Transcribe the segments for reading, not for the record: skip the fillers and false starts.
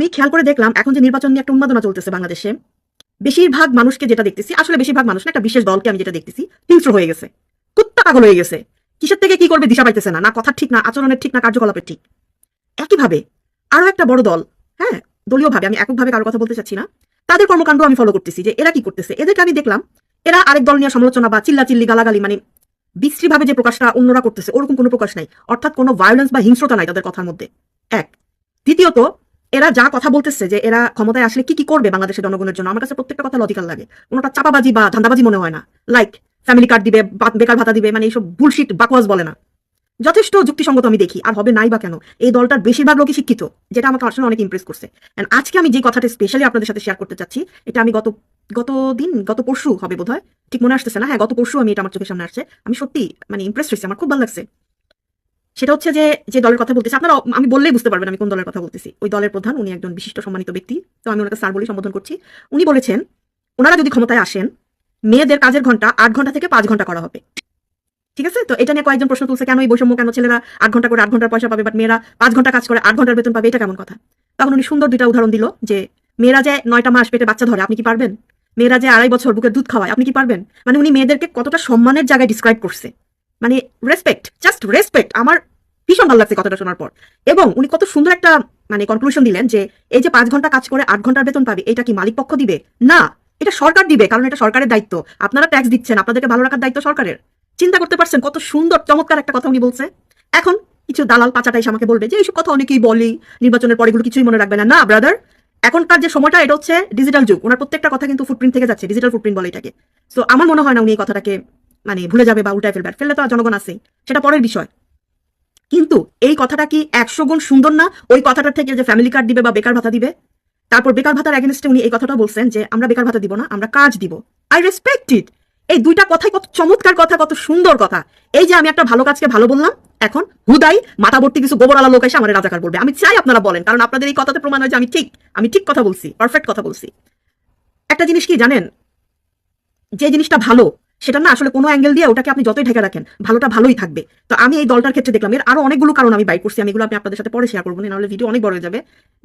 আমি খেয়াল করে দেখলাম এখন যে নির্বাচন নিয়ে একটা উন্মাদনা চলতেছে বাংলাদেশে, বেশিরভাগ মানুষকে যেটা দেখতেছি, আসলে বেশিরভাগ মানুষ না, একটা বিশেষ দলকে আমি যেটা দেখতেছি, হিংস্র হয়ে গেছে, কুত্তা পাগল হয়ে গেছে। কিসের থেকে কি করবে দিশা পাইতেছে না, না কথা ঠিক, না আচরণের ঠিক, না কার্যকলাপের ঠিক। একইভাবে আরো একটা বড় দল, হ্যাঁ, দলীয় ভাবে, আমি এককভাবে কারোর কথা বলতে চাচ্ছি না, তাদের কর্মকাণ্ড আমি ফলো করতেছি যে এরা কি করতেছে। এদেরকে আমি দেখলাম এরা আরেক দল নিয়ে সমালোচনা বা চিল্লাচিল্লি গালাগালি, মানে বিশ্রীভাবে যে প্রকাশটা অন্যরা করতেছে ওরকম কোনো প্রকাশ নাই, অর্থাৎ কোনো ভায়োলেন্স বা হিংস্রতা নাই তাদের কথার মধ্যে। এক, দ্বিতীয়ত, এরা যা কথা বলতেছে যে এরা ক্ষমতায় আসলে কি কি করবে বাংলাদেশের জনগণের জন্য, আমার কাছে প্রত্যেকটা কথা লজিক্যাল লাগে, কোনোটা চাপাবাজি বা ধান্দাবাজি মনে হয় না। লাইক ফ্যামিলি কার্ড দিবে, বেকার ভাতা দিবে, মানে এইসব বুলশিট বাকওয়াজ বলে না, যথেষ্ট যুক্তিসঙ্গত আমি দেখি। আর হবে নাই বা কেন, এই দলটার বেশিরভাগ লোকই শিক্ষিত, যেটা আমাকে আসলে অনেক ইমপ্রেস করছে। এন্ড আজকে আমি যে কথাটা স্পেশালি আপনাদের সাথে শেয়ার করতে চাচ্ছি, এটা আমি গত পরশু হবে বোধহয়, ঠিক মনে আসতেছে না, হ্যাঁ গত পরশু আমি এটা আমার চোখের সামনে আসছে, আমি সত্যি মানে ইমপ্রেস হয়েছি, আমার খুব ভালো লাগছে। সেটা হচ্ছে যে যে দলের কথা বলতেছি, আপনারা আমি বললেই বুঝতে পারবেন আমি কোন দলের কথা বলতেছি। ওই দলের প্রধান, উনি একজন বিশিষ্ট সম্মানিত ব্যক্তি, তো আমি ওনাকে স্যার বলে সম্বোধন করছি। উনি বলেছেন ওনারা যদি ক্ষমতায় আসেন, মেয়েদের কাজের ঘন্টা 8 ঘন্টা থেকে 5 ঘন্টা করা হবে। ঠিক আছে, তো এটা নিয়ে কয়েকজন প্রশ্ন তুলছে, কেন এই বৈষম্য, কেন ছেলেরা 8 ঘন্টা করে 8 ঘন্টার পয়সা পাবে, বাট মেয়েরা 5 ঘন্টা কাজ করে 8 ঘন্টার বেতন পাবে, এটা কেমন কথা। তখন উনি সুন্দর 2টা উদাহরণ দিল যে মেয়েরা যে 9টা মাস পেটে বাচ্চা ধরে, আপনি কি পারবেন? মেয়েরা যে 2.5 বছর বুকের দুধ খাওয়ায়, আপনি কি পারবেন? মানে উনি মেয়েদেরকে কতটা সম্মানের জায়গায় ডিসক্রাইব করছে, মানে রেসপেক্ট, জাস্ট রেসপেক্ট। আমার ভীষণ ভালো লাগছে কথাটা শোনার পর। এবং উনি কত সুন্দর একটা মানে কনক্লুশন দিলেন যে এই যে 5 ঘন্টা কাজ করে 8 ঘন্টার বেতন পাবে, এটা কি মালিক পক্ষ দিবে? না, এটা সরকার দিবে, কারণ এটা সরকারের দায়িত্ব। আপনারা ট্যাক্স দিচ্ছেন, আপনাদেরকে ভালো রাখার দায়িত্ব সরকারের। চিন্তা করতে পারছেন কত সুন্দর চমৎকার একটা কথা উনি বলছে। এখন কিছু দালাল পাচাটা এসে আমাকে বলবে যে এইসব কথা অনেকেই বলি, নির্বাচনের পরে এগুলো কিছুই মনে রাখবে না। না ব্রাদার, এখনকার যে সময়টা এটা হচ্ছে ডিজিটাল যুগ, ওনার প্রত্যেকটা কথা কিন্তু ফুটপ্রিন্ট থেকে যাচ্ছে, ডিজিটাল ফুটপ্রিন্ট বলে এটাকে। সো আমার মনে হয় না উনি এই কথাটাকে মানে ভুলে যাবে বা উল্টায় ফেলবে, ফেললে তো জনগণ আছে, সেটা পরের বিষয়। কিন্তু এই কথাটা কি 100 গুণ সুন্দর না ওই কথাটার থেকে যে ফ্যামিলি কার্ড দিবে বা বেকার ভাতা দিবে? তারপর বেকার ভাতার এগেনস্টে উনি এই কথাটা বলছেন যে আমরা বেকার ভাতা দিব না, আমরা কাজ দিব। আই রেসপেক্ট ইট। এই দুইটা কথাই কত চমৎকার কথা, কত সুন্দর কথা। এই যে আমি একটা ভালো কাজকে ভালো বললাম, এখন হুদাই মাথা ভর্তি কিছু গোবরালা লোক এসে আমার রাজাকার বলবে। আমি চাই আপনারা বলেন, কারণ আপনাদের এই কথাতে প্রমাণ হয় যে আমি ঠিক কথা বলছি, পারফেক্ট কথা বলছি। একটা জিনিস কি জানেন, যে জিনিসটা ভালো সেটা না আসলে কোনো অ্যাঙ্গেল দিয়ে ওটাকে আপনি যতই ঢেকে রাখেন, ভালোটা ভালোই থাকবে। তো আমি এই দলটার ক্ষেত্রে দেখলাম, এর আরো অনেকগুলো কারণ আমি বাইক করছি, আমি এগুলো আমি আপনাদের সাথে পরে শেয়ার করবো, নাহলে ভিডিও অনেক বড় হয়ে যাবে।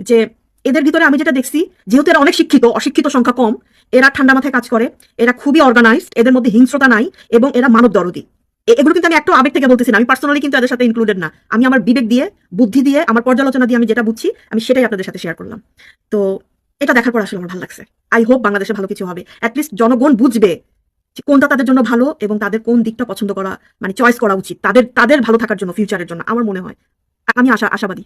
যে এদের ভিতরে আমি যেটা দেখছি, যেহেতু এরা অনেক শিক্ষিত, অশিক্ষিত সংখ্যা কম, এরা ঠান্ডা মাথায় কাজ করে, এরা খুবই অর্গানাইজড, এদের মধ্যে হিংস্রতা নাই, এবং এরা মানব দরদি। এগুলো কিন্তু আমি একটা আবেগ থেকে বলতেছি না, আমি পার্সোনালি কিন্তু এদের সাথে ইনক্লুডেড না, আমি আমার বিবেক দিয়ে, বুদ্ধি দিয়ে, আমার পর্যালোচনা দিয়ে আমি যেটা বুঝছি আমি সেটাই আপনাদের সাথে শেয়ার করলাম। তো এটা দেখার পর আসলে আমার ভালো লাগছে। আই হোপ বাংলাদেশে ভালো কিছু হবে, অ্যাটলিস্ট জনগণ বুঝবে কোনটা তাদের জন্য ভালো এবং তাদের কোন দিকটা পছন্দ করা, মানে চয়েস করা উচিত তাদের তাদের ভালো থাকার জন্য, ফিউচারের জন্য। আমার মনে হয়, আমি আশাবাদী।